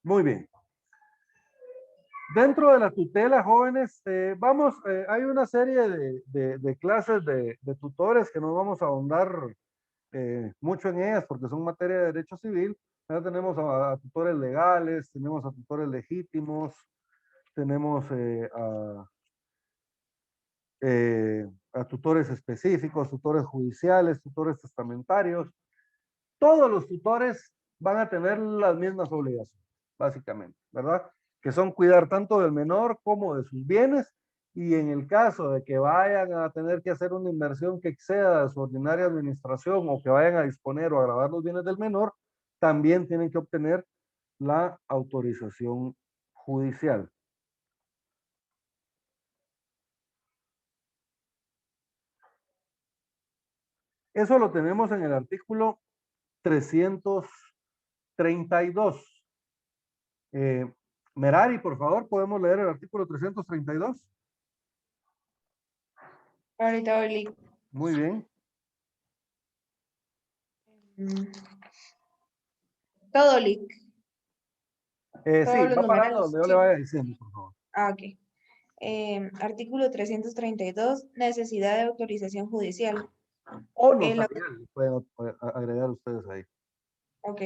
Muy bien. Dentro de la tutela, jóvenes, hay una serie de clases de tutores que no vamos a ahondar mucho en ellas porque son materia de derecho civil. Ya tenemos a tutores legales, tenemos a tutores legítimos, tenemos a tutores específicos, tutores judiciales, tutores testamentarios. Todos los tutores van a tener las mismas obligaciones, básicamente, ¿verdad? Que son cuidar tanto del menor como de sus bienes, y en el caso de que vayan a tener que hacer una inversión que exceda de su ordinaria administración o que vayan a disponer o agravar los bienes del menor, también tienen que obtener la autorización judicial. Eso lo tenemos en el artículo 332. Eh, Merari, por favor, ¿podemos leer el artículo 332? Ahorita, Oli. Muy bien. Todo LIC. Sí, Todos los va parando numerales. donde yo le Sí. vaya diciendo, por favor. Ok. Artículo 332, necesidad de autorización judicial. O El, notarial, pueden agregar ustedes ahí. ok.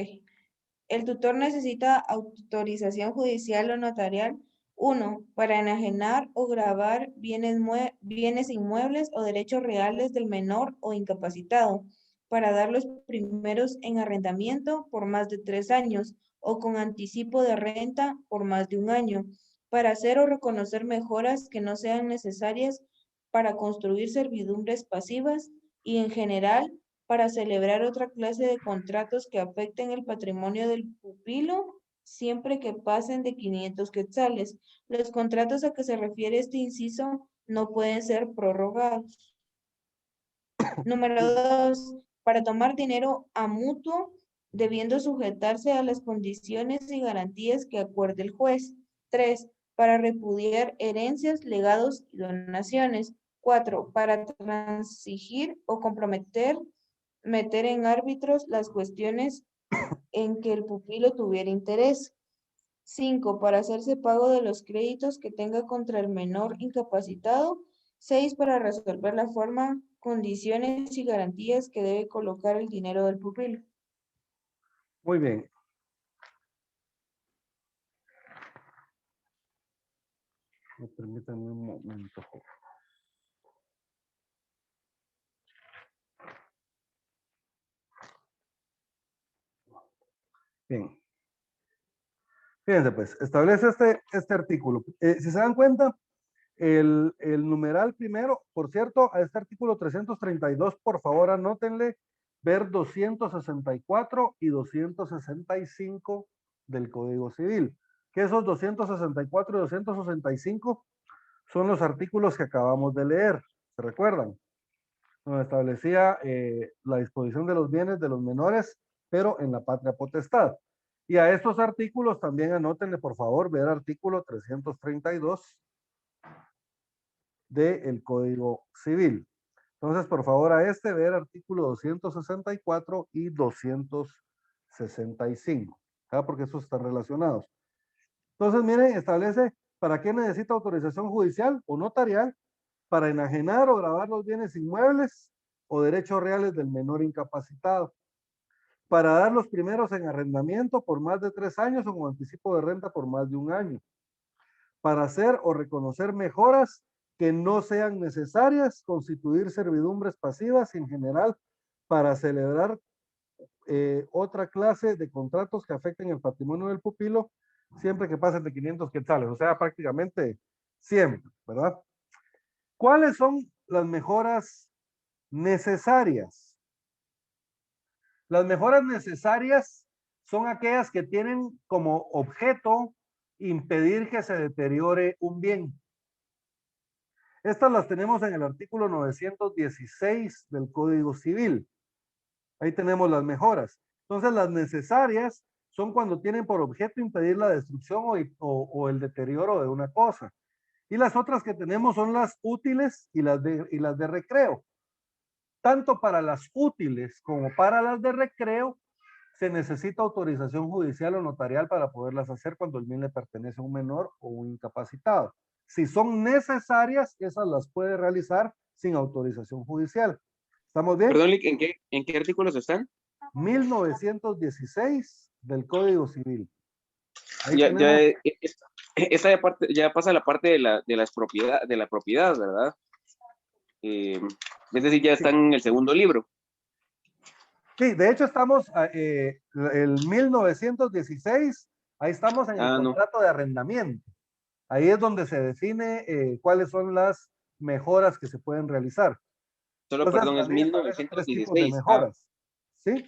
El tutor necesita autorización judicial o notarial. 1. Para enajenar o gravar bienes inmuebles o derechos reales del menor o incapacitado, para dar los primeros en arrendamiento por más de 3 años o con anticipo de renta por más de 1 año, para hacer o reconocer mejoras que no sean necesarias para construir servidumbres pasivas y en general para celebrar otra clase de contratos que afecten el patrimonio del pupilo siempre que pasen de 500 quetzales. Los contratos a que se refiere este inciso no pueden ser prorrogados. Número 2, para tomar dinero a mutuo, debiendo sujetarse a las condiciones y garantías que acuerde el juez. 3, para repudiar herencias, legados y donaciones. 4, para transigir o meter en árbitros las cuestiones en que el pupilo tuviera interés. 5. Para hacerse pago de los créditos que tenga contra el menor incapacitado. 6. Para resolver la forma, condiciones y garantías que debe colocar el dinero del pupilo. Muy bien. Permítanme un momento. Bien. Fíjense, pues, establece este artículo. Si se dan cuenta, el numeral primero, por cierto, a este artículo 332, por favor, anótenle ver 264 y 265 del Código Civil. Que esos 264 y 265 son los artículos que acabamos de leer, ¿se recuerdan? Donde establecía la disposición de los bienes de los menores, pero en la patria potestad. Y a estos artículos también anótenle, por favor, ver artículo 332 del Código Civil. Entonces, por favor, a ver artículo 264 y 265, ¿verdad? Porque esos están relacionados. Entonces, miren, establece para qué necesita autorización judicial o notarial: para enajenar o gravar los bienes inmuebles o derechos reales del menor incapacitado, para dar los primeros en arrendamiento por más de 3 años o con anticipo de renta por más de 1 año, para hacer o reconocer mejoras que no sean necesarias, constituir servidumbres pasivas y en general para celebrar otra clase de contratos que afecten el patrimonio del pupilo siempre que pasen de 500 quetzales, o sea, prácticamente siempre, ¿verdad? ¿Cuáles son las mejoras necesarias? Las mejoras necesarias son aquellas que tienen como objeto impedir que se deteriore un bien. Estas las tenemos en el artículo 916 del Código Civil. Ahí tenemos las mejoras. Entonces, las necesarias son cuando tienen por objeto impedir la destrucción o el deterioro de una cosa. Y las otras que tenemos son las útiles y las de recreo. Tanto para las útiles como para las de recreo, se necesita autorización judicial o notarial para poderlas hacer cuando el bien le pertenece a un menor o un incapacitado. Si son necesarias, esas las puede realizar sin autorización judicial. ¿Estamos bien? Perdón, Lick, en qué artículos están? 1916 del Código Civil. Ahí Ya, tenemos, esta ya pasa la parte de la propiedad, ¿verdad? Es decir, ya está en el segundo libro. sí, de hecho estamos, el 1916, ahí estamos en el No. contrato de arrendamiento. Ahí es donde se define cuáles son las mejoras que se pueden realizar. Solo, Entonces, perdón, la es ley establece tres tipos de 1916. mejoras. ¿Sí?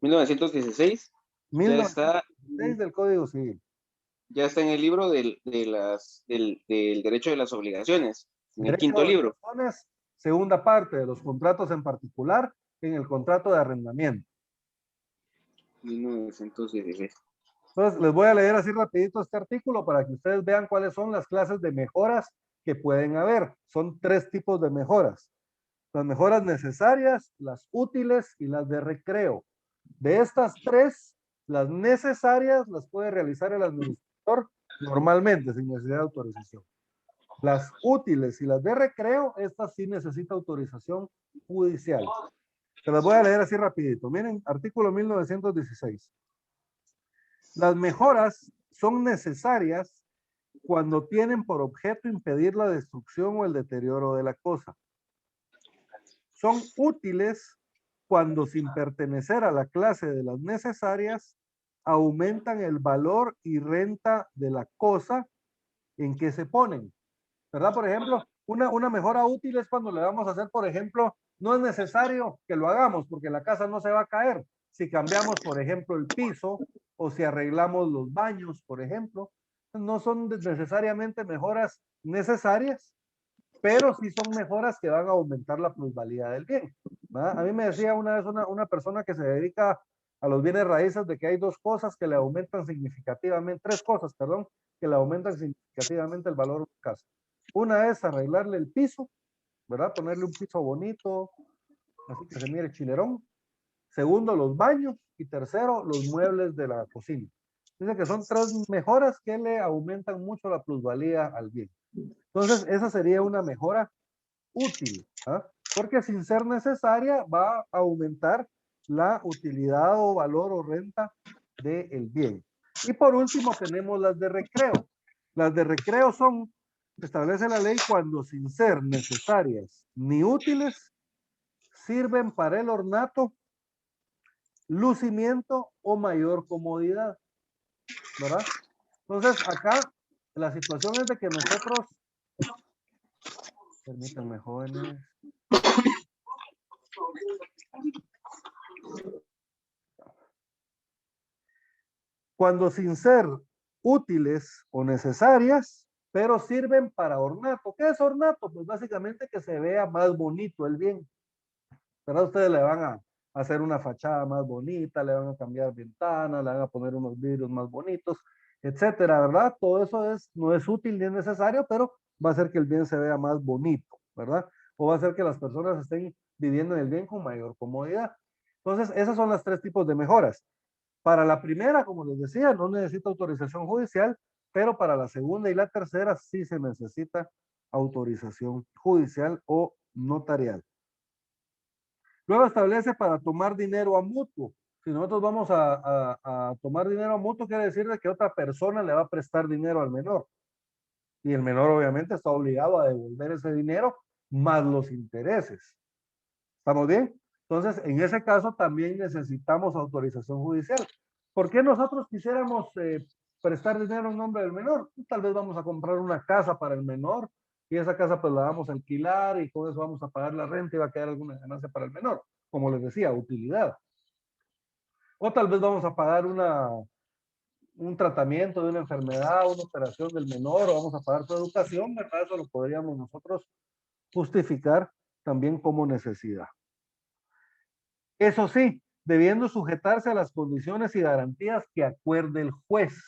1916 ya está, 1916 del Código Civil. ya está en el libro del derecho de las obligaciones, en el Derecho quinto de libro. obligaciones, segunda parte de los contratos en particular, en el contrato de arrendamiento. 1916. Entonces, les voy a leer así rapidito este artículo para que ustedes vean cuáles son las clases de mejoras que pueden haber. Son tres tipos de mejoras. Las mejoras necesarias, las útiles y las de recreo. De estas tres, las necesarias las puede realizar el administrador normalmente, sin necesidad de autorización. Las útiles y las de recreo, estas sí necesita autorización judicial. Se las voy a leer así rapidito. Miren, artículo 1916. Las mejoras son necesarias cuando tienen por objeto impedir la destrucción o el deterioro de la cosa. Son útiles cuando, sin pertenecer a la clase de las necesarias, aumentan el valor y renta de la cosa en que se ponen. ¿Verdad? Por ejemplo, una mejora útil es cuando le vamos a hacer, por ejemplo, no es necesario que lo hagamos porque la casa no se va a caer. Si cambiamos, por ejemplo, el piso o si arreglamos los baños, por ejemplo, no son necesariamente mejoras necesarias, pero sí son mejoras que van a aumentar la plusvalía del bien. ¿Verdad? A mí me decía una vez una persona que se dedica a los bienes raíces de que hay dos cosas que le aumentan significativamente, tres cosas, perdón, que le aumentan significativamente el valor de casa. Una es arreglarle el piso, ¿verdad? Ponerle un piso bonito, así que se mire chilerón. Segundo, los baños. Y tercero, los muebles de la cocina. Dice que son tres mejoras que le aumentan mucho la plusvalía al bien. Entonces, esa sería una mejora útil, ¿ah? Porque sin ser necesaria va a aumentar la utilidad o valor o renta del bien. Y por último tenemos las de recreo. Las de recreo son, establece la ley, cuando sin ser necesarias ni útiles, sirven para el ornato, lucimiento o mayor comodidad, ¿verdad? Entonces acá la situación es de que nosotros, permítanme jóvenes, cuando sin ser útiles o necesarias, pero sirven para ornato. ¿Qué es ornato? Pues básicamente que se vea más bonito el bien. ¿Verdad? Ustedes le van a hacer una fachada más bonita, le van a cambiar ventanas, le van a poner unos vidrios más bonitos, etcétera, ¿verdad? Todo eso no es útil ni es necesario, pero va a hacer que el bien se vea más bonito, ¿verdad? O va a hacer que las personas estén viviendo en el bien con mayor comodidad. Entonces, esos son los tres tipos de mejoras. Para la primera, como les decía, no necesita autorización judicial, pero para la segunda y la tercera sí se necesita autorización judicial o notarial. Luego establece para tomar dinero a mutuo. Si nosotros vamos a tomar dinero a mutuo, quiere decir de que otra persona le va a prestar dinero al menor. Y el menor obviamente está obligado a devolver ese dinero más los intereses. ¿Estamos bien? Entonces, en ese caso también necesitamos autorización judicial. ¿Por qué nosotros quisiéramos prestar dinero en nombre del menor? Tal vez vamos a comprar una casa para el menor y esa casa pues la vamos a alquilar y con eso vamos a pagar la renta y va a quedar alguna ganancia para el menor. Como les decía, utilidad. O tal vez vamos a pagar un tratamiento de una enfermedad, una operación del menor, o vamos a pagar su educación, ¿verdad? Eso lo podríamos nosotros justificar también como necesidad. Eso sí, debiendo sujetarse a las condiciones y garantías que acuerde el juez,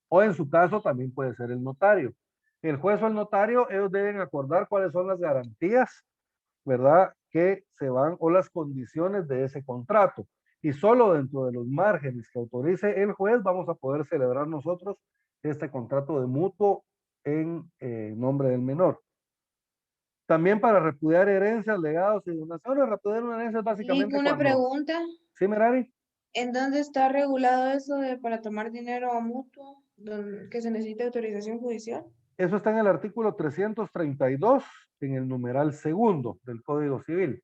o en su caso también puede ser el notario. El juez o el notario, ellos deben acordar cuáles son las garantías, ¿verdad? Que se van, o las condiciones de ese contrato. y solo dentro de los márgenes que autorice el juez vamos a poder celebrar nosotros este contrato de mutuo en nombre del menor. También para repudiar herencias, legados y donaciones. Repudiar una herencia es Y básicamente una cuando... pregunta, ¿Sí, Merari? ¿en dónde está regulado eso de para tomar dinero a mutuo, que se necesita autorización judicial? Eso está en el artículo 332, en el numeral segundo del Código Civil.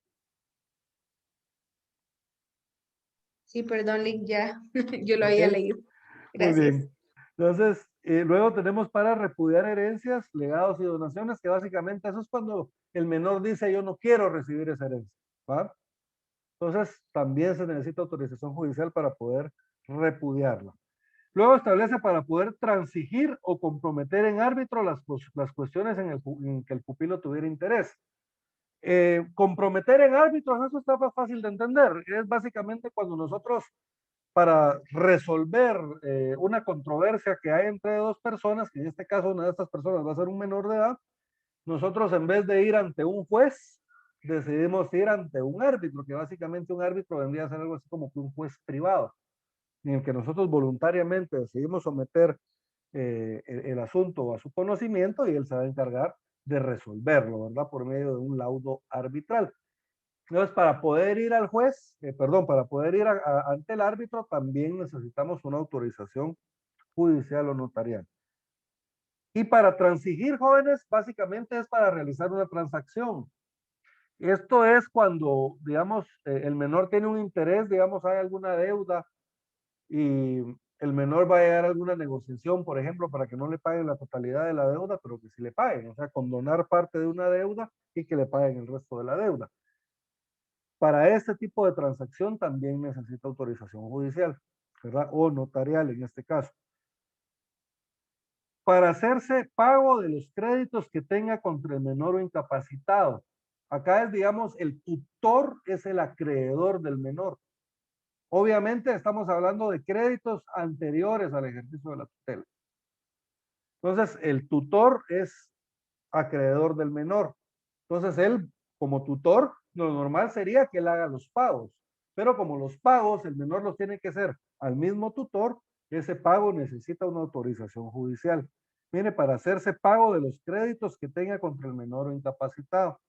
Sí, perdón, Lick, ya, yo lo había ¿Ok? leído. Muy Gracias. bien. Entonces, luego tenemos para repudiar herencias, legados y donaciones, que básicamente eso es cuando el menor dice yo no quiero recibir esa herencia. ¿Va? Entonces, también se necesita autorización judicial para poder repudiarla. Luego establece para poder transigir o comprometer en árbitro las cuestiones en que el pupilo tuviera interés. Comprometer en árbitros, eso está fácil de entender. Es básicamente cuando nosotros, para resolver una controversia que hay entre dos personas, que en este caso una de estas personas va a ser un menor de edad, nosotros en vez de ir ante un juez, decidimos ir ante un árbitro, que básicamente un árbitro vendría a ser algo así como que un juez privado, en el que nosotros voluntariamente decidimos someter el asunto a su conocimiento y él se va a encargar de resolverlo, ¿verdad? Por medio de un laudo arbitral. Entonces, para poder ir al juez, para poder ir ante el árbitro, también necesitamos una autorización judicial o notarial. Y para transigir, jóvenes, básicamente es para realizar una transacción. Esto es cuando, digamos, el menor tiene un interés, digamos, hay alguna deuda y el menor va a llegar a alguna negociación, por ejemplo, para que no le paguen la totalidad de la deuda, pero que sí le paguen, o sea, condonar parte de una deuda y que le paguen el resto de la deuda. Para este tipo de transacción también necesita autorización judicial, ¿verdad? O notarial en este caso. Para hacerse pago de los créditos que tenga contra el menor o incapacitado. Acá es, digamos, el tutor es el acreedor del menor. Obviamente estamos hablando de créditos anteriores al ejercicio de la tutela. Entonces, el tutor es acreedor del menor. Entonces, él, como tutor, lo normal sería que él haga los pagos. Pero como los pagos, el menor los tiene que hacer al mismo tutor, ese pago necesita una autorización judicial. Mire, para hacerse pago de los créditos que tenga contra el menor o incapacitado.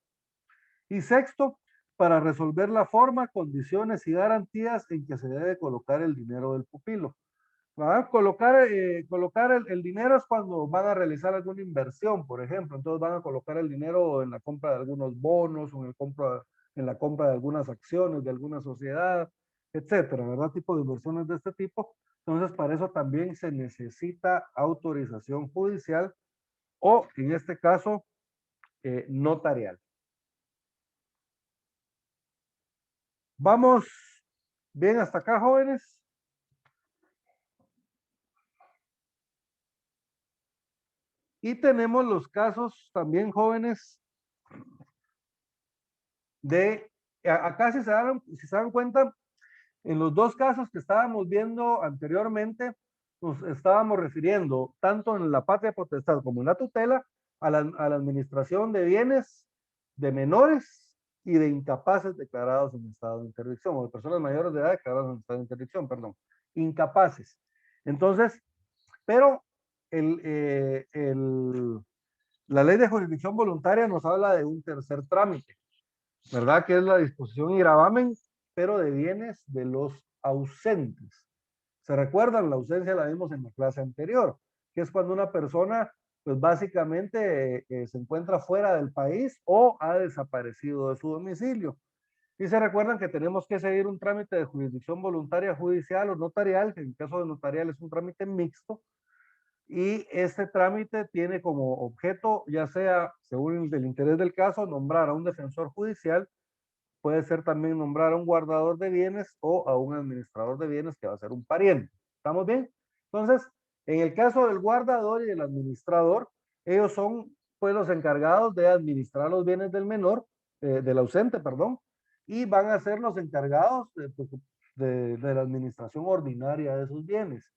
Y sexto, para resolver la forma, condiciones y garantías en que se debe colocar el dinero del pupilo. Colocar el dinero es cuando van a realizar alguna inversión, por ejemplo. Entonces van a colocar el dinero en la compra de algunos bonos o en la compra de algunas acciones de alguna sociedad, etcétera, ¿verdad? Tipo de inversiones de este tipo. Entonces, para eso también se necesita autorización judicial o, en este caso, notarial. Vamos bien hasta acá, jóvenes. Y tenemos los casos también, jóvenes, acá si se dan cuenta, en los dos casos que estábamos viendo anteriormente, nos estábamos refiriendo tanto en la patria potestad como en la tutela a la administración de bienes de menores y de incapaces declarados en estado de interdicción, o de personas mayores de edad declaradas en estado de interdicción, perdón, incapaces. Entonces, pero la ley de jurisdicción voluntaria nos habla de un tercer trámite, ¿verdad? Que es la disposición y gravamen, pero de bienes de los ausentes. ¿Se recuerdan? La ausencia la vimos en la clase anterior, que es cuando una persona, pues básicamente se encuentra fuera del país o ha desaparecido de su domicilio. Y se recuerdan que tenemos que seguir un trámite de jurisdicción voluntaria judicial o notarial, que en el caso de notarial es un trámite mixto, y este trámite tiene como objeto, ya sea según el interés del caso, nombrar a un defensor judicial, puede ser también nombrar a un guardador de bienes o a un administrador de bienes que va a ser un pariente. ¿Estamos bien? Entonces, en el caso del guardador y del administrador, ellos son pues los encargados de administrar los bienes del menor, del ausente, perdón, y van a ser los encargados de la administración ordinaria de esos bienes.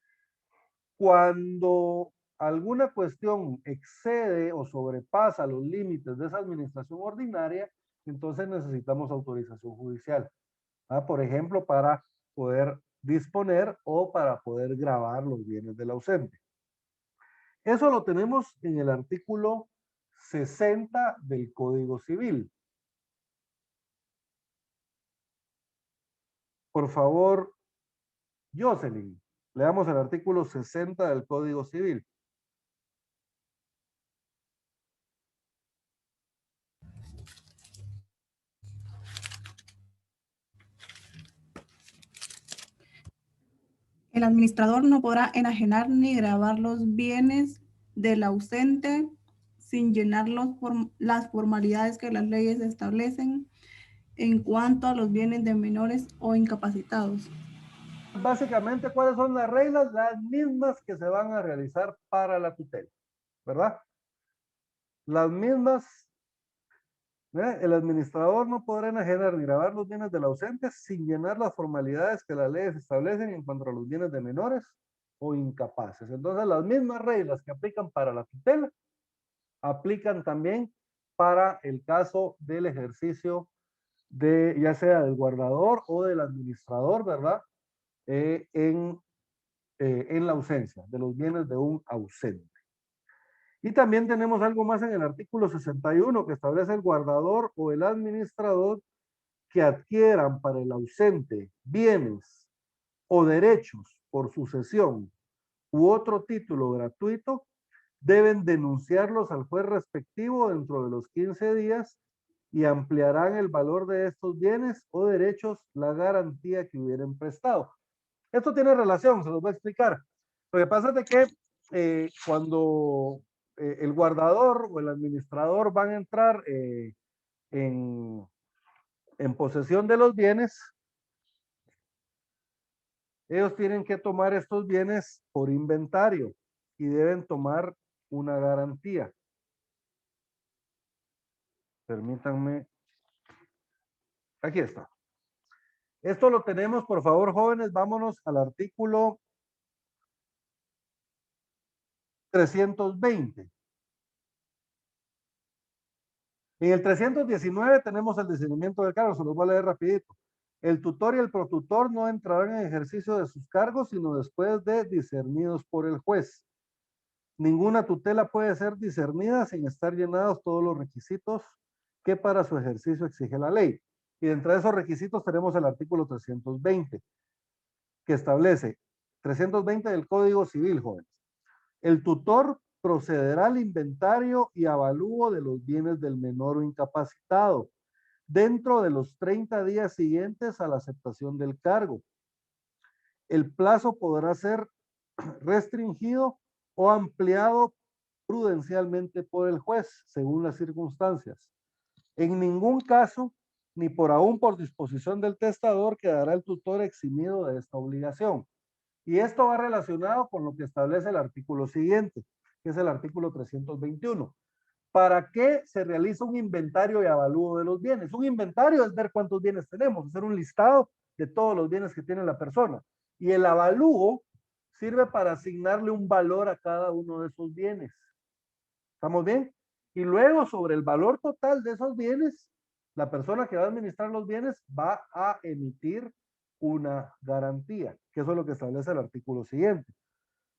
Cuando alguna cuestión excede o sobrepasa los límites de esa administración ordinaria, entonces necesitamos autorización judicial. Por ejemplo, para poder disponer o para poder gravar los bienes del ausente. Eso lo tenemos en el artículo 60 del Código Civil. Por favor, Jocelyn, leamos el artículo 60 del Código Civil. El administrador no podrá enajenar ni gravar los bienes del ausente sin llenar las formalidades que las leyes establecen en cuanto a los bienes de menores o incapacitados. Básicamente, ¿cuáles son las reglas? Las mismas que se van a realizar para la tutela, ¿verdad? Las mismas. El administrador no podrá enajenar ni gravar los bienes del ausente sin llenar las formalidades que las leyes establecen en cuanto a los bienes de menores o incapaces. Entonces, las mismas reglas que aplican para la tutela aplican también para el caso del ejercicio de, ya sea del guardador o del administrador, ¿verdad? En la ausencia de los bienes de un ausente. Y también tenemos algo más en el artículo 61 que establece el guardador o el administrador que adquieran para el ausente bienes o derechos por sucesión u otro título gratuito, deben denunciarlos al juez respectivo dentro de los 15 días y ampliarán el valor de estos bienes o derechos la garantía que hubieran prestado. Esto tiene relación, se los voy a explicar. Lo que pasa es de que cuando el guardador o el administrador van a entrar en posesión de los bienes, ellos tienen que tomar estos bienes por inventario y deben tomar una garantía. Permítanme. Aquí está. Esto lo tenemos, por favor, jóvenes, vámonos al artículo 320. En el 319 tenemos el discernimiento del cargo, se los voy a leer rapidito. El tutor y el protutor no entrarán en ejercicio de sus cargos, sino después de discernidos por el juez. Ninguna tutela puede ser discernida sin estar llenados todos los requisitos que para su ejercicio exige la ley. Y dentro de esos requisitos tenemos el artículo 320, que establece 320 del Código Civil, jóvenes. El tutor procederá al inventario y avalúo de los bienes del menor o incapacitado dentro de los 30 días siguientes a la aceptación del cargo. El plazo podrá ser restringido o ampliado prudencialmente por el juez, según las circunstancias. En ningún caso, ni por aún por disposición del testador, quedará el tutor eximido de esta obligación. Y esto va relacionado con lo que establece el artículo siguiente, que es el artículo 321. ¿Para qué se realiza un inventario y avalúo de los bienes? Un inventario es ver cuántos bienes tenemos, hacer un listado de todos los bienes que tiene la persona. Y el avalúo sirve para asignarle un valor a cada uno de esos bienes. ¿Estamos bien? Y luego, sobre el valor total de esos bienes, la persona que va a administrar los bienes va a emitir una garantía, que eso es lo que establece el artículo siguiente.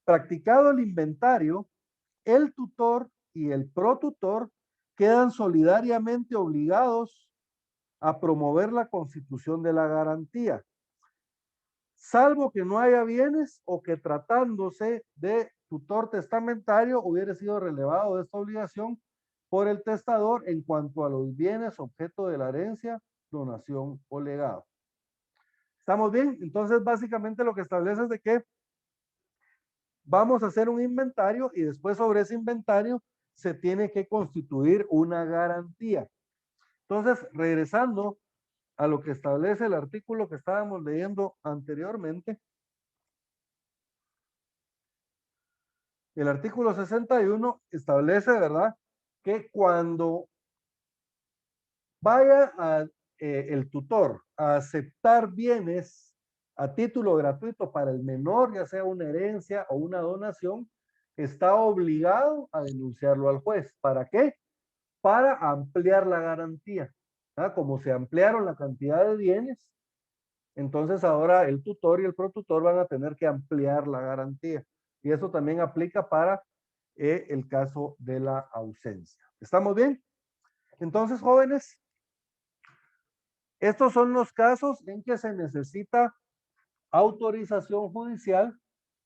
Practicado el inventario, el tutor y el protutor quedan solidariamente obligados a promover la constitución de la garantía, salvo que no haya bienes o que tratándose de tutor testamentario hubiera sido relevado de esta obligación por el testador en cuanto a los bienes objeto de la herencia, donación o legado. ¿Estamos bien? Entonces, básicamente lo que establece es de que vamos a hacer un inventario y después sobre ese inventario se tiene que constituir una garantía. Entonces, regresando a lo que establece el artículo que estábamos leyendo anteriormente, el artículo 61 establece, ¿verdad?, que cuando vaya el tutor a aceptar bienes a título gratuito para el menor, ya sea una herencia o una donación, está obligado a denunciarlo al juez. ¿Para qué? Para ampliar la garantía. ¿Ah? Como se ampliaron la cantidad de bienes, entonces ahora el tutor y el protutor van a tener que ampliar la garantía. Y eso también aplica para el caso de la ausencia. ¿Estamos bien? Entonces, jóvenes, estos son los casos en que se necesita autorización judicial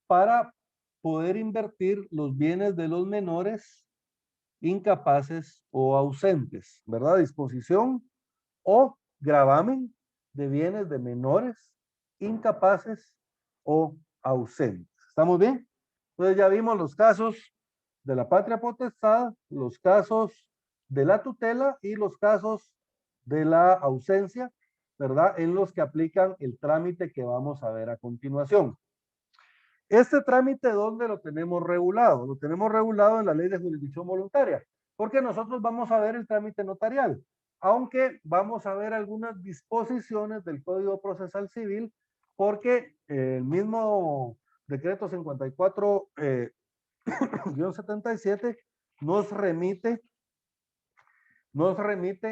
para poder invertir los bienes de los menores incapaces o ausentes, ¿verdad? Disposición o gravamen de bienes de menores incapaces o ausentes. ¿Estamos bien? Entonces ya vimos los casos de la patria potestad, los casos de la tutela y los casos de la ausencia, ¿verdad? En los que aplican el trámite que vamos a ver a continuación. Este trámite, ¿dónde lo tenemos regulado? Lo tenemos regulado en la Ley de Jurisdicción Voluntaria, porque nosotros vamos a ver el trámite notarial, aunque vamos a ver algunas disposiciones del Código Procesal Civil, porque el mismo decreto 54-77 nos remite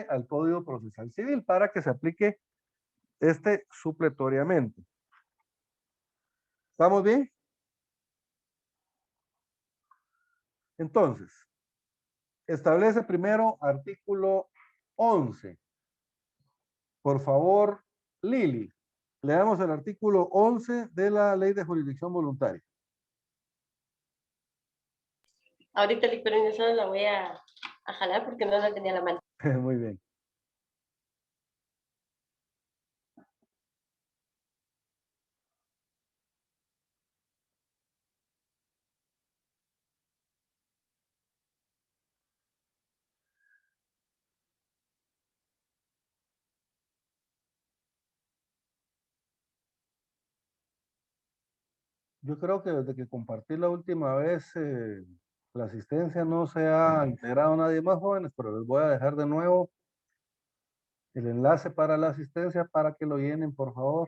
al Código Procesal Civil para que se aplique supletoriamente. ¿Estamos bien? Entonces, establece primero artículo 11. Por favor, Lili, leamos el artículo 11 de la Ley de Jurisdicción Voluntaria. Ahorita la hiperventilación la voy a jalar porque no la tenía a la mano. Muy bien. Yo creo que desde que compartí la última vez, la asistencia no se ha integrado nadie más, jóvenes, pero les voy a dejar de nuevo el enlace para la asistencia para que lo llenen, por favor.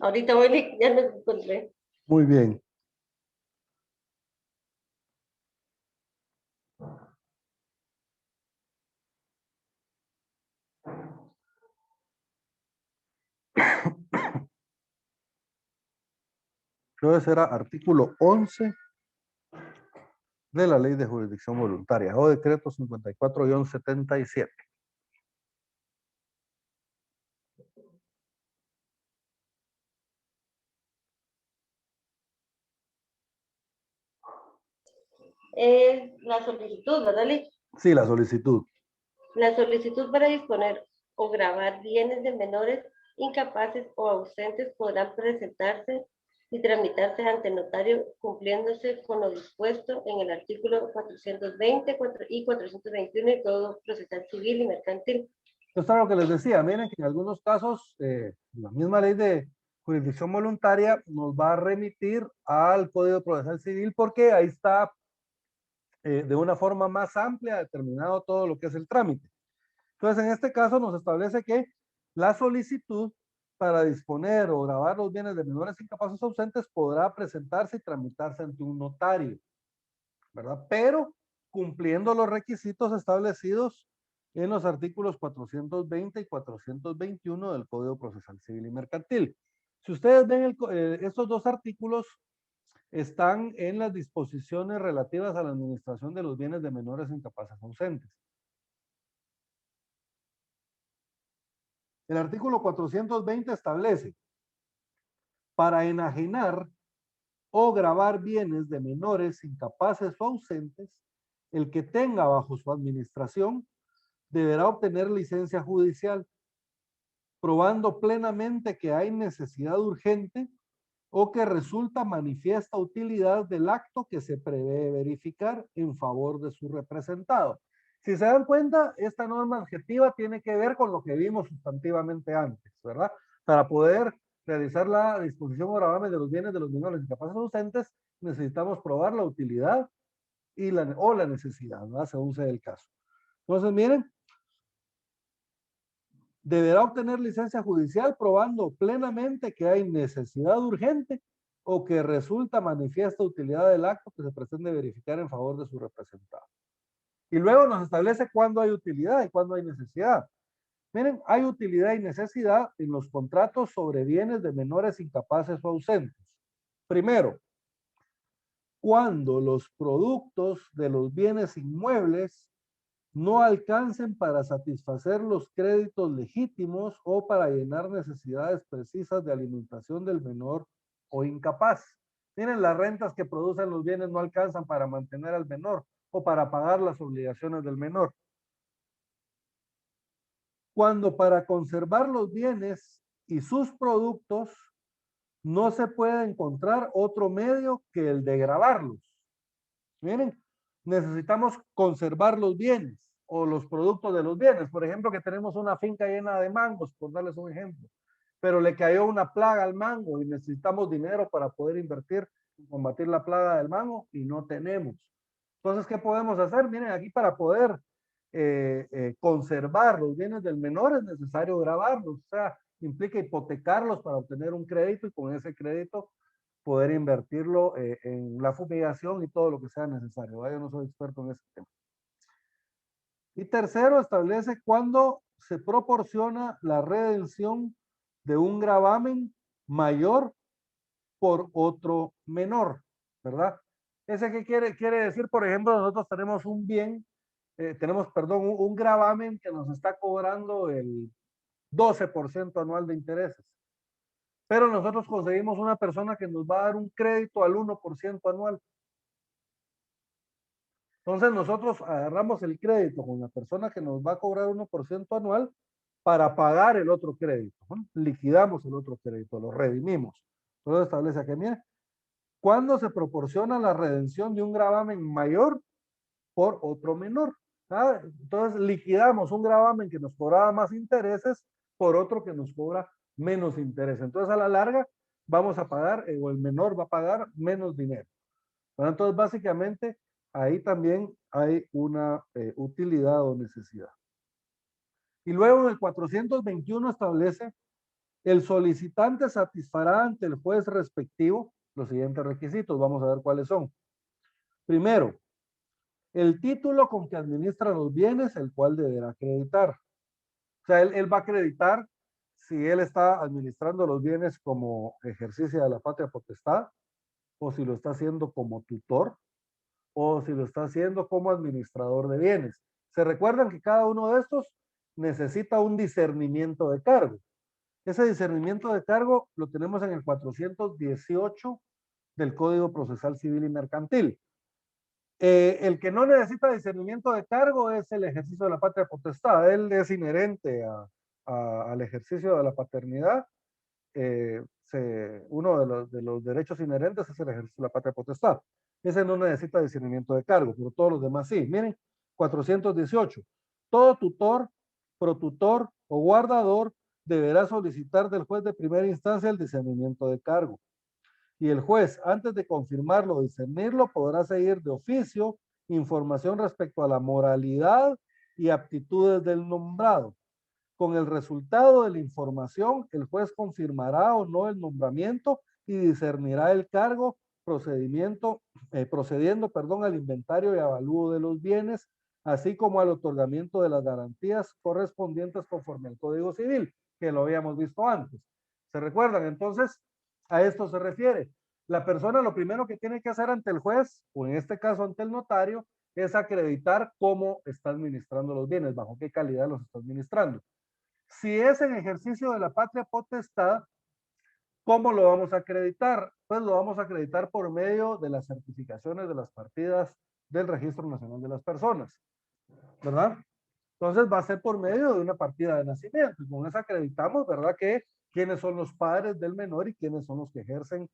Ahorita voy, ya lo encontré. Muy bien. Entonces era artículo 11 de la Ley de Jurisdicción Voluntaria o decreto 54-77. Es la solicitud, ¿verdad, Lee? Sí, la solicitud. La solicitud para disponer o gravar bienes de menores incapaces o ausentes podrán presentarse y tramitarse ante notario cumpliéndose con lo dispuesto en el artículo 420 y 421 del Código Procesal Civil y Mercantil. Esto es lo que les decía, miren que en algunos casos la misma Ley de Jurisdicción Voluntaria nos va a remitir al Código Procesal Civil porque ahí está de una forma más amplia determinado todo lo que es el trámite. Entonces, en este caso nos establece que la solicitud para disponer o grabar los bienes de menores incapaces o ausentes podrá presentarse y tramitarse ante un notario, ¿verdad? Pero cumpliendo los requisitos establecidos en los artículos 420 y 421 del Código Procesal Civil y Mercantil. Si ustedes ven estos dos artículos, están en las disposiciones relativas a la administración de los bienes de menores incapaces ausentes. El artículo 420 establece, para enajenar o gravar bienes de menores incapaces o ausentes, el que tenga bajo su administración deberá obtener licencia judicial, probando plenamente que hay necesidad urgente o que resulta manifiesta utilidad del acto que se prevé verificar en favor de su representado. Si se dan cuenta, esta norma adjetiva tiene que ver con lo que vimos sustantivamente antes, ¿verdad? Para poder realizar la disposición o gravamen de los bienes de los menores incapaces o ausentes, necesitamos probar la utilidad o la necesidad, ¿verdad? Según sea el caso. Entonces, miren, deberá obtener licencia judicial probando plenamente que hay necesidad urgente o que resulta manifiesta utilidad del acto que se pretende verificar en favor de su representado. Y luego nos establece cuándo hay utilidad y cuándo hay necesidad. Miren, hay utilidad y necesidad en los contratos sobre bienes de menores incapaces o ausentes. Primero, cuando los productos de los bienes inmuebles no alcancen para satisfacer los créditos legítimos o para llenar necesidades precisas de alimentación del menor o incapaz. Miren, las rentas que producen los bienes no alcanzan para mantener al menor o para pagar las obligaciones del menor. Cuando para conservar los bienes y sus productos no se puede encontrar otro medio que el de gravarlos. Miren, necesitamos conservar los bienes o los productos de los bienes. Por ejemplo, que tenemos una finca llena de mangos, por darles un ejemplo, pero le cayó una plaga al mango y necesitamos dinero para poder invertir en combatir la plaga del mango y no tenemos. Entonces, ¿qué podemos hacer? Miren, aquí para poder conservar los bienes del menor es necesario gravarlos, o sea, implica hipotecarlos para obtener un crédito y con ese crédito poder invertirlo en la fumigación y todo lo que sea necesario. ¿Vale? Yo no soy experto en ese tema. Y tercero, establece cuándo se proporciona la redención de un gravamen mayor por otro menor, ¿verdad? ¿Ese qué quiere decir? Por ejemplo, nosotros tenemos un bien, un gravamen que nos está cobrando el 12% anual de intereses. Pero nosotros conseguimos una persona que nos va a dar un crédito al 1% anual. Entonces nosotros agarramos el crédito con la persona que nos va a cobrar 1% anual para pagar el otro crédito, ¿no? Liquidamos el otro crédito, lo redimimos. Entonces establece aquí, mira, ¿cuándo se proporciona la redención de un gravamen mayor por otro menor? ¿Ah? Entonces liquidamos un gravamen que nos cobraba más intereses por otro que nos cobra menos interés. Entonces a la larga vamos a pagar, o el menor va a pagar menos dinero. Bueno, entonces básicamente ahí también hay una utilidad o necesidad. Y luego en el 421 establece el solicitante satisfará ante el juez respectivo los siguientes requisitos. Vamos a ver cuáles son. Primero, el título con que administra los bienes, el cual deberá acreditar. O sea, él va a acreditar si él está administrando los bienes como ejercicio de la patria potestad, o si lo está haciendo como tutor, o si lo está haciendo como administrador de bienes. Se recuerdan que cada uno de estos necesita un discernimiento de cargo. Ese discernimiento de cargo lo tenemos en el 418 del Código Procesal Civil y Mercantil. El que no necesita discernimiento de cargo es el ejercicio de la patria potestad. Él es inherente al ejercicio de la paternidad. Uno de los derechos inherentes es el ejercicio de la patria potestad. Ese no necesita discernimiento de cargo, pero todos los demás sí. Miren, 418. Todo tutor, protutor o guardador deberá solicitar del juez de primera instancia el discernimiento de cargo. Y el juez, antes de confirmarlo o discernirlo, podrá seguir de oficio información respecto a la moralidad y aptitudes del nombrado. Con el resultado de la información, el juez confirmará o no el nombramiento y discernirá el cargo procediendo al inventario y avalúo de los bienes, así como al otorgamiento de las garantías correspondientes conforme al Código Civil, que lo habíamos visto antes. ¿Se recuerdan? Entonces, a esto se refiere. La persona lo primero que tiene que hacer ante el juez, o en este caso ante el notario, es acreditar cómo está administrando los bienes, bajo qué calidad los está administrando. Si es en ejercicio de la patria potestad, ¿cómo lo vamos a acreditar? Pues lo vamos a acreditar por medio de las certificaciones de las partidas del Registro Nacional de las Personas, ¿verdad? Entonces va a ser por medio de una partida de nacimiento. Y con eso acreditamos, ¿verdad? Que quiénes son los padres del menor y quiénes son los que ejercen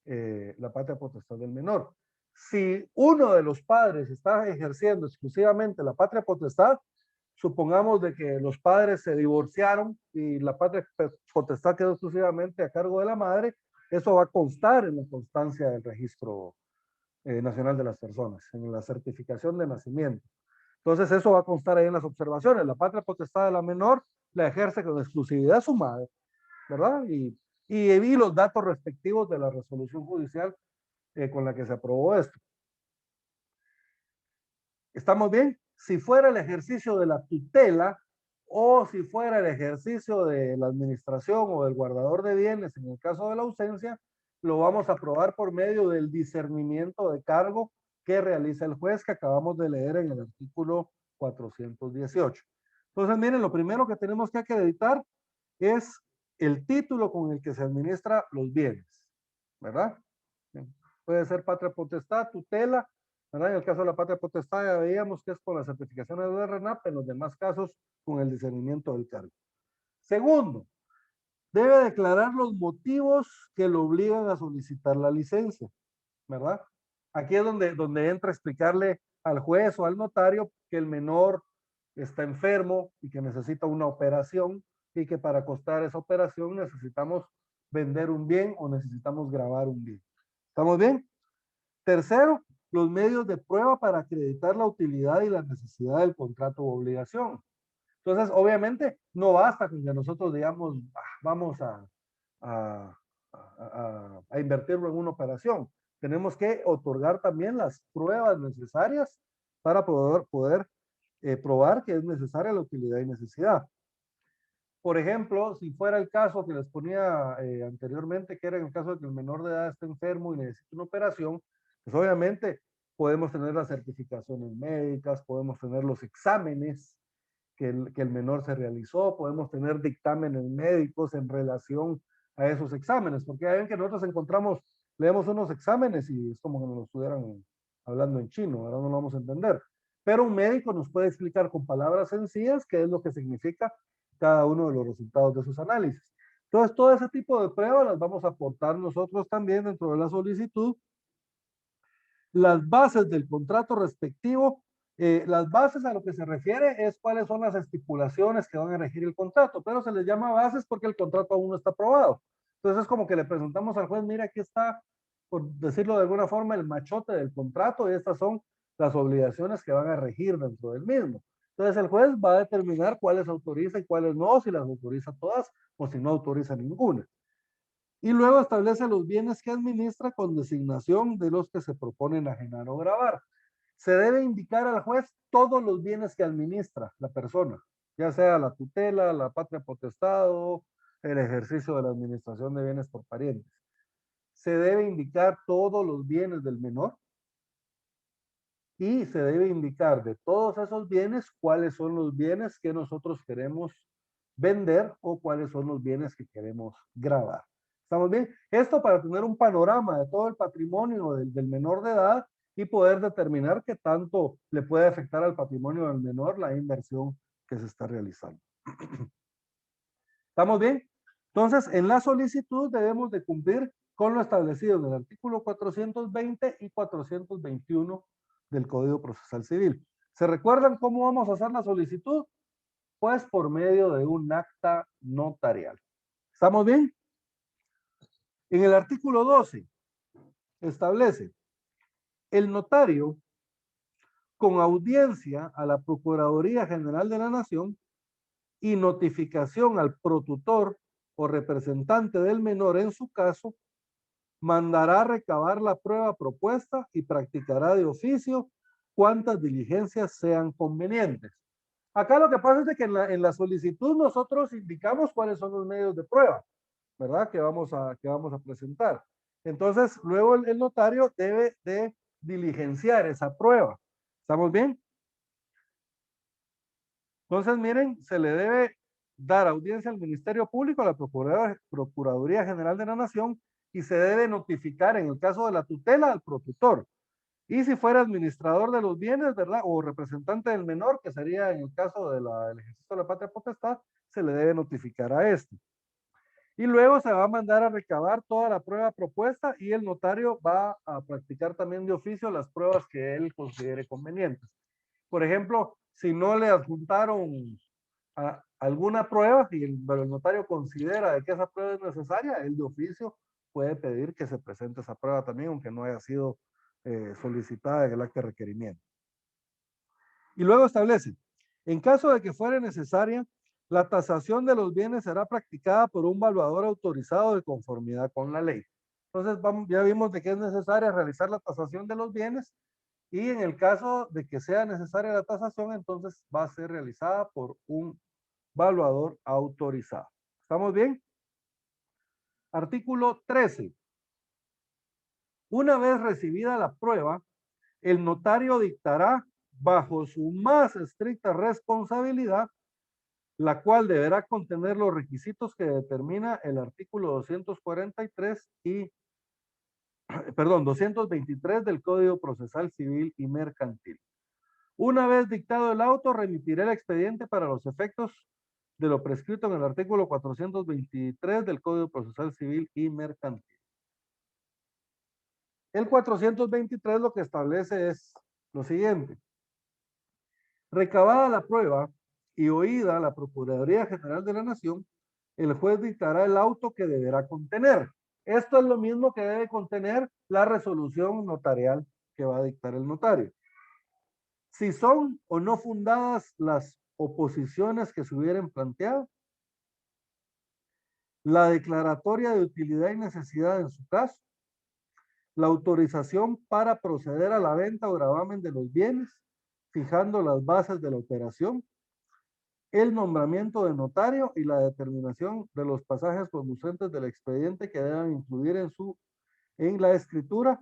la patria potestad del menor. Si uno de los padres está ejerciendo exclusivamente la patria potestad, supongamos de que los padres se divorciaron y la patria potestad quedó exclusivamente a cargo de la madre, eso va a constar en la constancia del registro nacional de las personas, en la certificación de nacimiento. Entonces eso va a constar ahí en las observaciones. La patria potestad de la menor la ejerce con exclusividad su madre, ¿verdad? Y los datos respectivos de la resolución judicial con la que se aprobó esto. ¿Estamos bien? Si fuera el ejercicio de la tutela o si fuera el ejercicio de la administración o del guardador de bienes, en el caso de la ausencia, lo vamos a aprobar por medio del discernimiento de cargo que realiza el juez que acabamos de leer en el artículo 418. Entonces, miren, lo primero que tenemos que acreditar es el título con el que se administra los bienes, ¿verdad? Puede ser patria potestad, tutela, ¿verdad? En el caso de la patria potestad ya veíamos que es con las certificaciones de RENAP, en los demás casos con el discernimiento del cargo. Segundo, debe declarar los motivos que lo obligan a solicitar la licencia, ¿verdad? Aquí es donde entra a explicarle al juez o al notario que el menor está enfermo y que necesita una operación y que para costar esa operación necesitamos vender un bien o necesitamos grabar un bien. ¿Estamos bien? Tercero, los medios de prueba para acreditar la utilidad y la necesidad del contrato o obligación. Entonces, obviamente, no basta con que nosotros digamos, vamos a invertirlo en una operación. Tenemos que otorgar también las pruebas necesarias para poder probar que es necesaria la utilidad y necesidad. Por ejemplo, si fuera el caso que les ponía anteriormente, que era en el caso de que el menor de edad está enfermo y necesita una operación, pues obviamente podemos tener las certificaciones médicas, podemos tener los exámenes que el menor se realizó, podemos tener dictámenes médicos en relación a esos exámenes, porque ya ven que nosotros encontramos, leemos unos exámenes y es como que nos lo estuvieran hablando en chino, ahora no lo vamos a entender. Pero un médico nos puede explicar con palabras sencillas qué es lo que significa cada uno de los resultados de sus análisis. Entonces, todo ese tipo de pruebas las vamos a aportar nosotros también dentro de la solicitud. Las bases del contrato respectivo, las bases a lo que se refiere es cuáles son las estipulaciones que van a regir el contrato, pero se les llama bases porque el contrato aún no está aprobado. Entonces es como que le presentamos al juez, mira, aquí está, por decirlo de alguna forma, el machote del contrato y estas son las obligaciones que van a regir dentro del mismo. Entonces el juez va a determinar cuáles autoriza y cuáles no, si las autoriza todas o si no autoriza ninguna. Y luego establece los bienes que administra con designación de los que se propone enajenar o gravar. Se debe indicar al juez todos los bienes que administra la persona, ya sea la tutela, la patria potestad o el ejercicio de la administración de bienes por parientes. Se debe indicar todos los bienes del menor y se debe indicar de todos esos bienes cuáles son los bienes que nosotros queremos vender o cuáles son los bienes que queremos gravar. ¿Estamos bien? Esto para tener un panorama de todo el patrimonio del menor de edad y poder determinar qué tanto le puede afectar al patrimonio del menor la inversión que se está realizando. ¿Estamos bien? Entonces, en la solicitud debemos de cumplir con lo establecido en el artículo 420 y 421 del Código Procesal Civil. ¿Se recuerdan cómo vamos a hacer la solicitud? Pues por medio de un acta notarial. ¿Estamos bien? En el artículo 12 establece el notario con audiencia a la Procuraduría General de la Nación y notificación al protutor o representante del menor en su caso, mandará recabar la prueba propuesta y practicará de oficio cuantas diligencias sean convenientes. Acá lo que pasa es de que en la solicitud nosotros indicamos cuáles son los medios de prueba, ¿verdad? Que vamos a presentar. Entonces, luego el notario debe de diligenciar esa prueba. ¿Estamos bien? Entonces, miren, se le debe dar audiencia al Ministerio Público, a la Procuraduría General de la Nación, y se debe notificar en el caso de la tutela al protutor. Y si fuera administrador de los bienes, ¿verdad? O representante del menor, que sería en el caso del ejercicio de la patria potestad, se le debe notificar a este. Y luego se va a mandar a recabar toda la prueba propuesta y el notario va a practicar también de oficio las pruebas que él considere convenientes. Por ejemplo, si no le adjuntaron alguna prueba y pero el notario considera de que esa prueba es necesaria, él de oficio puede pedir que se presente esa prueba también, aunque no haya sido solicitada en el acta de requerimiento. Y luego establece, en caso de que fuera necesaria, la tasación de los bienes será practicada por un valuador autorizado de conformidad con la ley. Entonces, ya vimos de que es necesaria realizar la tasación de los bienes y en el caso de que sea necesaria la tasación, entonces va a ser realizada por un valuador autorizado. ¿Estamos bien? Artículo 13. Una vez recibida la prueba, el notario dictará bajo su más estricta responsabilidad, la cual deberá contener los requisitos que determina el artículo 243 y, perdón, 223 del Código Procesal Civil y Mercantil. Una vez dictado el auto, remitirá el expediente para los efectos de lo prescrito en el artículo 423 del Código Procesal Civil y Mercantil. El 423 lo que establece es lo siguiente. Recabada la prueba y oída la Procuraduría General de la Nación, el juez dictará el auto que deberá contener. Esto es lo mismo que debe contener la resolución notarial que va a dictar el notario. Si son o no fundadas las oposiciones que se hubieran planteado, la declaratoria de utilidad y necesidad en su caso, la autorización para proceder a la venta o gravamen de los bienes, fijando las bases de la operación, el nombramiento de notario y la determinación de los pasajes conducentes del expediente que deban incluir en la escritura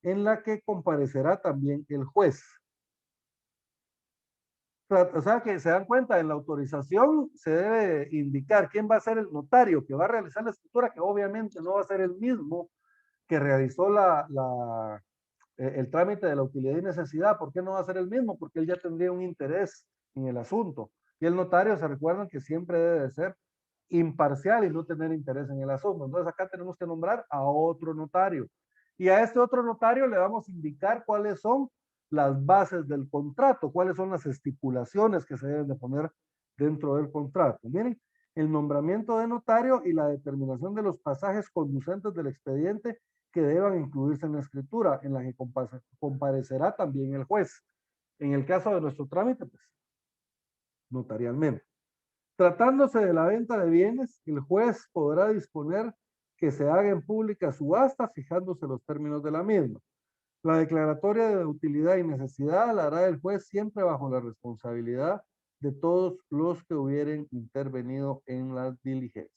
en la que comparecerá también el juez. O sea que se dan cuenta, en la autorización se debe indicar quién va a ser el notario que va a realizar la escritura, que obviamente no va a ser el mismo que realizó el trámite de la utilidad y necesidad. ¿Por qué no va a ser el mismo? Porque él ya tendría un interés en el asunto. Y el notario, se recuerdan que siempre debe de ser imparcial y no tener interés en el asunto. Entonces acá tenemos que nombrar a otro notario. Y a este otro notario le vamos a indicar cuáles son las bases del contrato, cuáles son las estipulaciones que se deben de poner dentro del contrato. Miren, el nombramiento de notario y la determinación de los pasajes conducentes del expediente que deban incluirse en la escritura, en la que comparecerá también el juez. En el caso de nuestro trámite, pues, notarialmente. Tratándose de la venta de bienes, el juez podrá disponer que se haga en pública subasta, fijándose los términos de la misma. La declaratoria de utilidad y necesidad la hará el juez siempre bajo la responsabilidad de todos los que hubieran intervenido en las diligencias.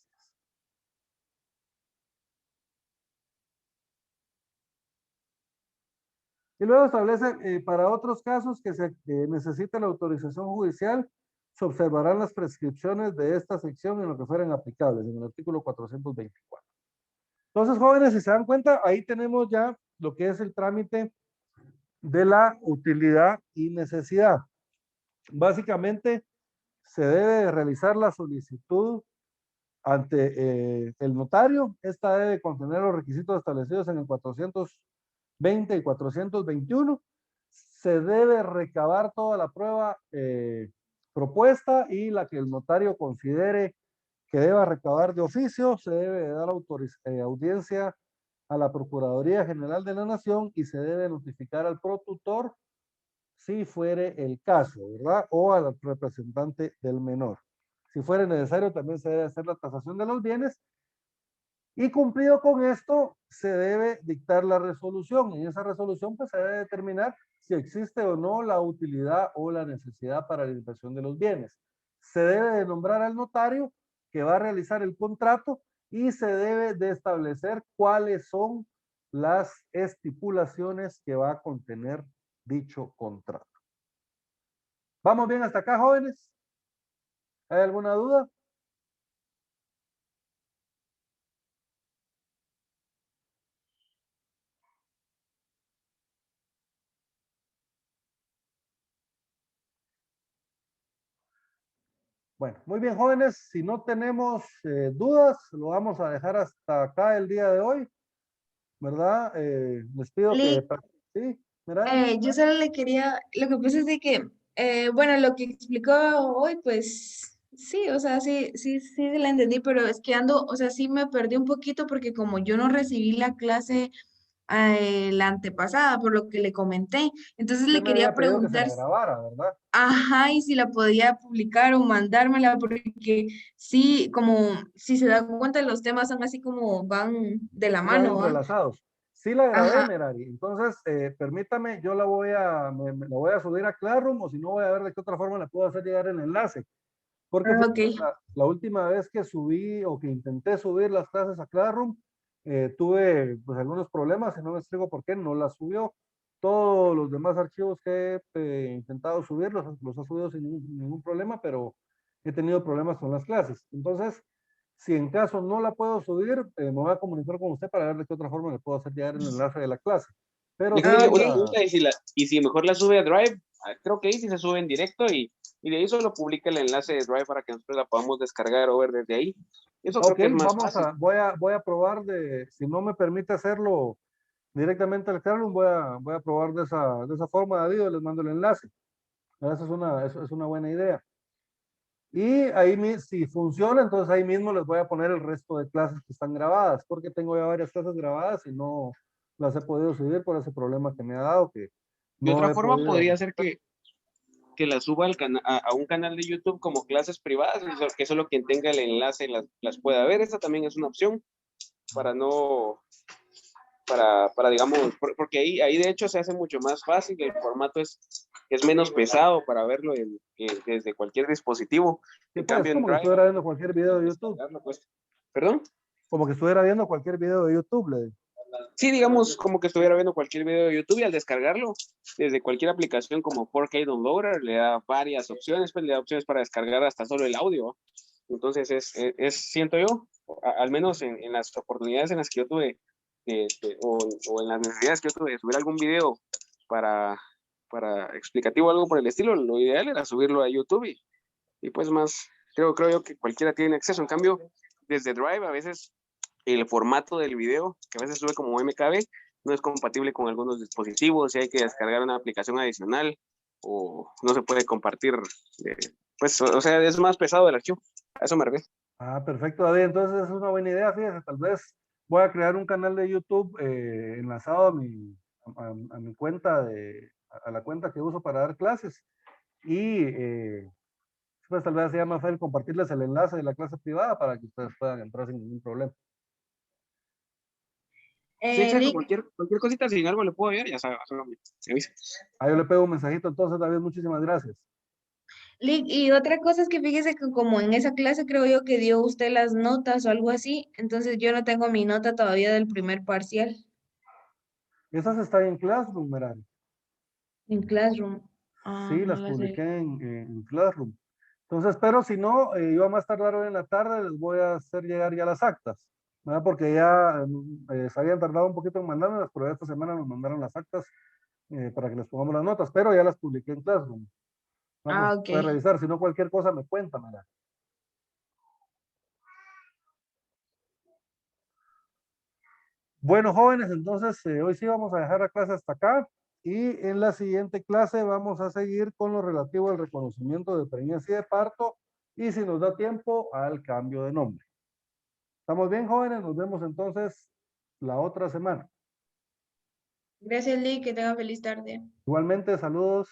Y luego establece, para otros casos que se necesite la autorización judicial, se observarán las prescripciones de esta sección en lo que fueran aplicables, en el artículo 424. Entonces, jóvenes, si se dan cuenta, ahí tenemos ya lo que es el trámite de la utilidad y necesidad. Básicamente, se debe realizar la solicitud ante el notario. Esta debe contener los requisitos establecidos en el 420 y 421. Se debe recabar toda la prueba propuesta y la que el notario considere que deba recabar de oficio. Se debe dar audiencia a la Procuraduría General de la Nación y se debe notificar al protutor si fuere el caso, ¿verdad? O al representante del menor. Si fuera necesario, también se debe hacer la tasación de los bienes. Y cumplido con esto, se debe dictar la resolución. En esa resolución, pues, se debe determinar si existe o no la utilidad o la necesidad para la inversión de los bienes. Se debe de nombrar al notario que va a realizar el contrato y se debe de establecer cuáles son las estipulaciones que va a contener dicho contrato. ¿Vamos bien hasta acá, jóvenes? ¿Hay alguna duda? Bueno, muy bien, jóvenes. Si no tenemos dudas, lo vamos a dejar hasta acá el día de hoy, ¿verdad? Les pido que... Sí, ¿verdad? Yo solo le quería, lo que pasa es de que Bueno, lo que explicó hoy, pues sí, o sea, sí la entendí, pero es que ando, o sea, sí me perdí un poquito porque como yo no recibí la clase la antepasada, por lo que le comenté, entonces Usted le me quería había pedido que se preguntar, la grabara, ¿verdad? ajá, y si la podía publicar o mandármela, porque sí, como si se da cuenta, los temas son así como van de la Sí van mano, ¿va? entrelazados. Sí la grabé, Ajá, Merari. Entonces, permítame, yo la voy me la voy a subir a Classroom o si no voy a ver de qué otra forma le puedo hacer llegar el enlace. Porque ah, fíjate, ok. la última vez que subí o que intenté subir las clases a Classroom, tuve pues algunos problemas y no me explico por qué no las subió. Todos los demás archivos que he intentado subir los he subido sin ningún problema, pero he tenido problemas con las clases. Entonces, si en caso no la puedo subir, me voy a comunicar con usted para ver de qué otra forma le puedo hacer llegar el enlace de la clase. Pero sí, Ah, Lick, ok. una pregunta, y si mejor la sube a Drive, creo que ahí sí se sube en directo y de ahí solo publica el enlace de Drive para que nosotros la podamos descargar o ver desde ahí. Eso creo ok, que es más fácil. voy a probar si no me permite hacerlo directamente al Classroom, voy a probar de esa forma, David, les mando el enlace. Esa es una buena idea. Y ahí, si funciona, entonces ahí mismo les voy a poner el resto de clases que están grabadas, porque tengo ya varias clases grabadas y no las he podido subir por ese problema que me ha dado, que De no otra he forma, podido. podría ser que la suba a un canal de YouTube como clases privadas, que solo quien tenga el enlace las pueda ver. Esa también es una opción para no, digamos, porque ahí de hecho se hace mucho más fácil, el formato es menos pesado para verlo desde cualquier dispositivo. Sí, En pues, cambio, en como que Drive, estuviera viendo cualquier video de YouTube. pues, ¿perdón? Como que estuviera viendo cualquier video de YouTube, le digo. Sí, digamos como que estuviera viendo cualquier video de YouTube y al descargarlo desde cualquier aplicación como 4K Downloader le da varias opciones, pues le da opciones para descargar hasta solo el audio. Entonces siento yo, al menos en las oportunidades en las que yo tuve, o en las necesidades que yo tuve de subir algún video para, para explicativo o algo por el estilo, lo ideal era subirlo a YouTube y pues más, creo yo que cualquiera tiene acceso. En cambio, desde Drive a veces el formato del video, que a veces sube como MKB, no es compatible con algunos dispositivos y hay que descargar una aplicación adicional o no se puede compartir. Pues, o sea, es más pesado el archivo. A eso me refiero. Ah, perfecto, David. Entonces es una buena idea, fíjese, tal vez voy a crear un canal de YouTube enlazado a mi cuenta a la cuenta que uso para dar clases. Y pues tal vez sea más fácil compartirles el enlace de la clase privada para que ustedes puedan entrar sin ningún problema. Sí, exacto. Lick, Cualquier cosita, si en algo le puedo ayudar, ya sabes, se avisa. Ahí yo le pego un mensajito, entonces, David, muchísimas gracias. Lick, y otra cosa es que fíjese que como en esa clase creo yo que dio usted las notas o algo así, entonces yo no tengo mi nota todavía del primer parcial Esas están en Classroom, Merari. en Classroom. Ah, Sí, no las las publiqué he. en Classroom. Entonces, pero si no, yo a más tardar hoy en la tarde les voy a hacer llegar ya las actas, ¿verdad? Porque ya se habían tardado un poquito en mandármelas, pero esta semana nos mandaron las actas para que les pongamos las notas, pero ya las publiqué en Classroom. Vamos, Ah, ok. puede revisar, si no cualquier cosa me cuenta, mira. Bueno, jóvenes, entonces hoy sí vamos a dejar la clase hasta acá y en la siguiente clase vamos a seguir con lo relativo al reconocimiento de preñez y de parto y si nos da tiempo al cambio de nombre. ¿Estamos bien, jóvenes? Nos vemos entonces la otra semana. Gracias, Lick, que tenga feliz tarde. Igualmente, saludos.